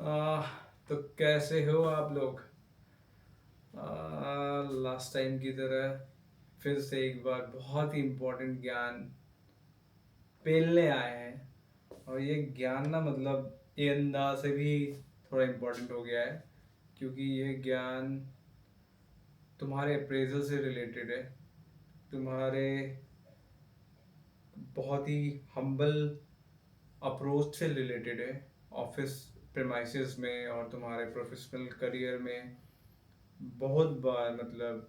आह, तो कैसे हो आप लोग। लास्ट टाइम की तरह फिर से एक बार बहुत ही इम्पोर्टेंट ज्ञान पेलने आए हैं। और ये ज्ञान ना मतलब ये अंदाज से भी थोड़ा इम्पोर्टेंट हो गया है, क्योंकि ये ज्ञान तुम्हारे अप्रेजल से रिलेटेड है, तुम्हारे बहुत ही हम्बल अप्रोच से रिलेटेड है ऑफिस प्रेमाइसेस में और तुम्हारे प्रोफेशनल करियर में। बहुत बार मतलब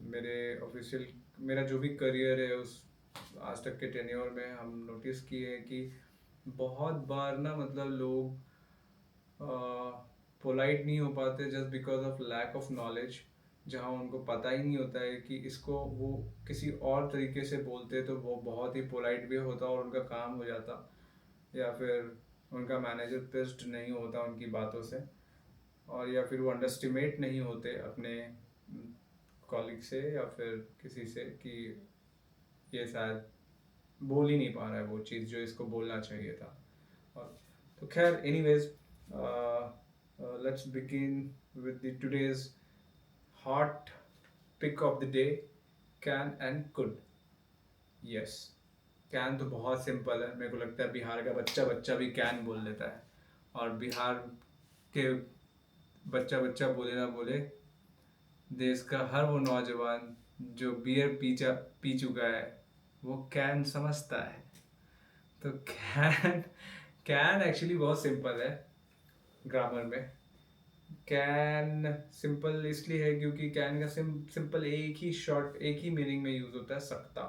मेरे ऑफिशियल मेरा जो भी करियर है उस आज तक के टेन्योर में हम नोटिस किए हैं कि बहुत बार ना मतलब लोग पोलाइट नहीं हो पाते just because of lack of knowledge. जहाँ उनको पता ही नहीं होता है कि इसको वो किसी और तरीके से बोलते तो वो बहुत ही पोलाइट भी होता और उनका काम हो जाता, या फिर उनका मैनेजर पिस्ड नहीं होता उनकी बातों से, और या फिर वो अंडरस्टिमेट नहीं होते अपने कॉलिग से या फिर किसी से कि ये शायद बोल ही नहीं पा रहा है वो चीज़ जो इसको बोलना चाहिए था। और तो खैर anyways, let's begin with the today's hot pick of the day, can and could. Yes, can तो बहुत सिंपल है, मेरे को लगता है बिहार का बच्चा बच्चा भी कैन बोल देता है। और बिहार के बच्चा बच्चा बोले ना बोले, देश का हर वो नौजवान जो बियर पी चुका है वो कैन समझता है। तो कैन कैन एक्चुअली बहुत सिंपल है ग्रामर में। कैन सिंपल इसलिए है क्योंकि कैन का सिंपल एक ही शॉर्ट एक ही मीनिंग में यूज होता है, सकता।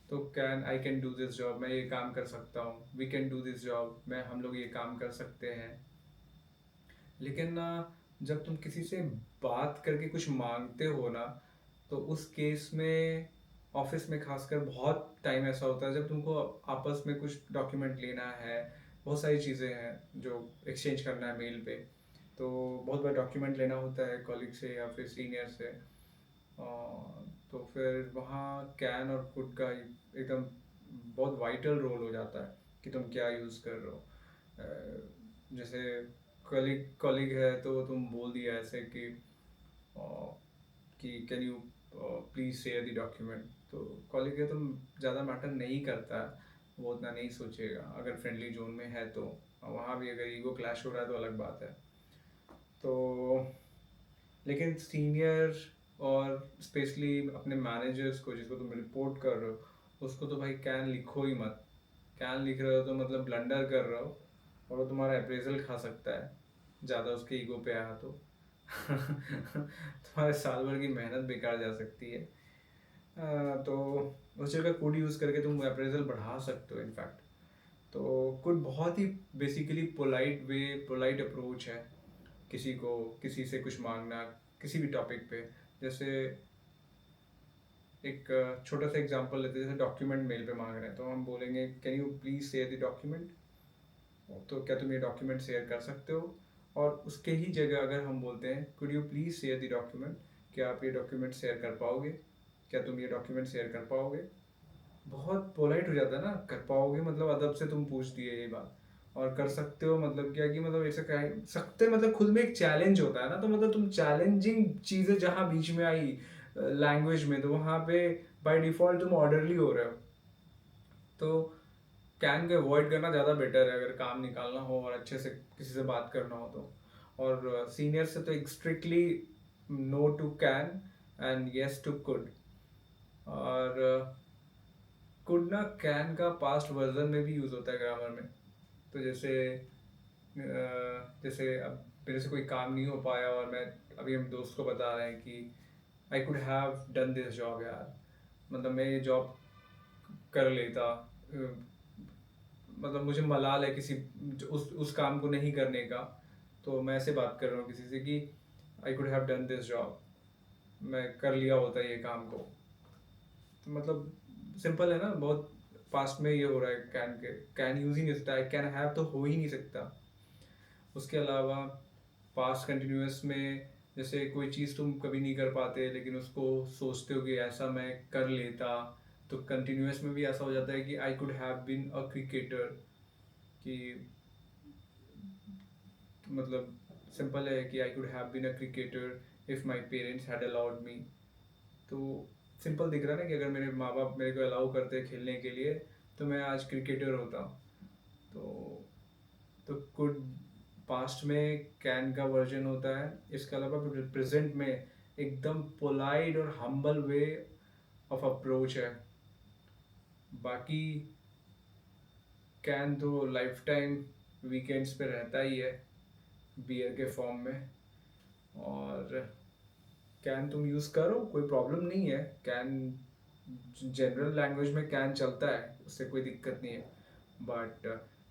तो can I can do this job, मैं ये काम कर सकता हूँ। We can do this job, मैं हम लोग ये काम कर सकते हैं। लेकिन ना, जब तुम किसी से बात करके कुछ मांगते हो ना, तो उस केस में ऑफिस में खासकर बहुत टाइम ऐसा होता है जब तुमको आपस में कुछ डॉक्यूमेंट लेना है, बहुत सारी चीज़ें हैं जो एक्सचेंज करना है मेल पे। तो बहुत बार डॉक्यूमेंट लेना होता है कॉलिग से या फिर सीनियर से। तो फिर वहाँ कैन और कुड का एकदम बहुत वाइटल रोल हो जाता है कि तुम क्या यूज़ कर रहे हो। जैसे कॉलिग कॉलिग है तो तुम बोल दिया ऐसे कि can you please share the document. तो कॉलिग है तो ज़्यादा मैटर नहीं करता, वो उतना नहीं सोचेगा अगर फ्रेंडली जोन में है तो। वहाँ भी अगर ईगो क्लैश हो रहा है तो अलग बात है। तो लेकिन सीनियर और स्पेशली अपने मैनेजर्स को जिसको तुम रिपोर्ट कर रहे हो उसको तो भाई कैन लिखो ही मत। कैन लिख रहे हो तो मतलब ब्लंडर कर रहे हो, और वो तुम्हारा अप्रेजल खा सकता है ज़्यादा उसके ईगो पे आया तो। तुम्हारे साल भर की मेहनत बेकार जा सकती है। तो उस जगह कोड यूज़ करके तुम अप्रेजल बढ़ा सकते हो इनफैक्ट। तो कोड बहुत ही basically polite way, polite approach है किसी को किसी से कुछ मांगना किसी भी टॉपिक पे। जैसे एक छोटा सा एग्जांपल लेते हैं, जैसे डॉक्यूमेंट मेल पे मांग रहे हैं तो हम बोलेंगे can you please share the document. तो क्या तुम ये डॉक्यूमेंट शेयर कर सकते हो। और उसके ही जगह अगर हम बोलते हैं could you please share the document, क्या आप ये डॉक्यूमेंट शेयर कर पाओगे, क्या तुम ये डॉक्यूमेंट शेयर कर पाओगे। बहुत पोलाइट हो जाता है ना, कर पाओगे मतलब अदब से तुम पूछ दिए ये बात। और कर सकते हो मतलब क्या कि मतलब ऐसा कह सकते मतलब खुद में एक चैलेंज होता है ना, तो मतलब तुम चैलेंजिंग चीज़ें जहाँ बीच में आई लैंग्वेज में, तो वहाँ पे बाय डिफॉल्ट तुम ऑर्डरली हो रहे हो। तो कैन के अवॉइड करना ज़्यादा बेटर है अगर काम निकालना हो और अच्छे से किसी से बात करना हो तो। और सीनियर से तो एक strictly no to can and yes to could. और कुड ना कैन का पास्ट वर्जन में भी यूज़ होता है ग्रामर में। तो जैसे अब मेरे से कोई काम नहीं हो पाया और मैं अभी हम दोस्त को बता रहे हैं कि I could have done this job यार, मतलब मैं ये जॉब कर लेता। मतलब मुझे मलाल है किसी उस काम को नहीं करने का। तो मैं ऐसे बात कर रहा हूँ किसी से कि I could have done this job, मैं कर लिया होता ये काम को। तो मतलब सिंपल है ना बहुत। पास्ट में ये हो रहा है, कैन यूज ही नहीं सकता, आई कैन हैव तो हो ही नहीं सकता। उसके अलावा पास्ट कंटिन्यूअस में जैसे कोई चीज़ तुम कभी नहीं कर पाते लेकिन उसको सोचते हो कि ऐसा मैं कर लेता, तो कंटिन्यूअस में भी ऐसा हो जाता है कि I could have been a cricketer. कि मतलब सिंपल है कि I could have been a cricketer if my parents had allowed me. तो सिंपल दिख रहा है ना कि अगर मेरे माँ बाप मेरे को अलाउ करते खेलने के लिए तो मैं आज क्रिकेटर होता। तो कुड पास्ट में कैन का वर्जन होता है, इसके अलावा प्रेजेंट में एकदम पोलाइट और हम्बल वे ऑफ अप्रोच है। बाकी कैन तो लाइफ टाइम वीकेंड्स पे रहता ही है बियर के फॉर्म में। और कैन तुम यूज़ करो, कोई प्रॉब्लम नहीं है। कैन जनरल लैंग्वेज में कैन चलता है, उससे कोई दिक्कत नहीं है। But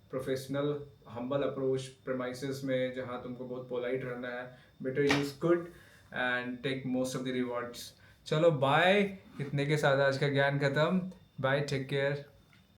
professional humble approach premises में जहाँ तुमको बहुत पोलाइट रहना है, better use good and take most of the rewards. चलो बाय, इतने के साथ आज का ज्ञान खत्म। Bye, take care.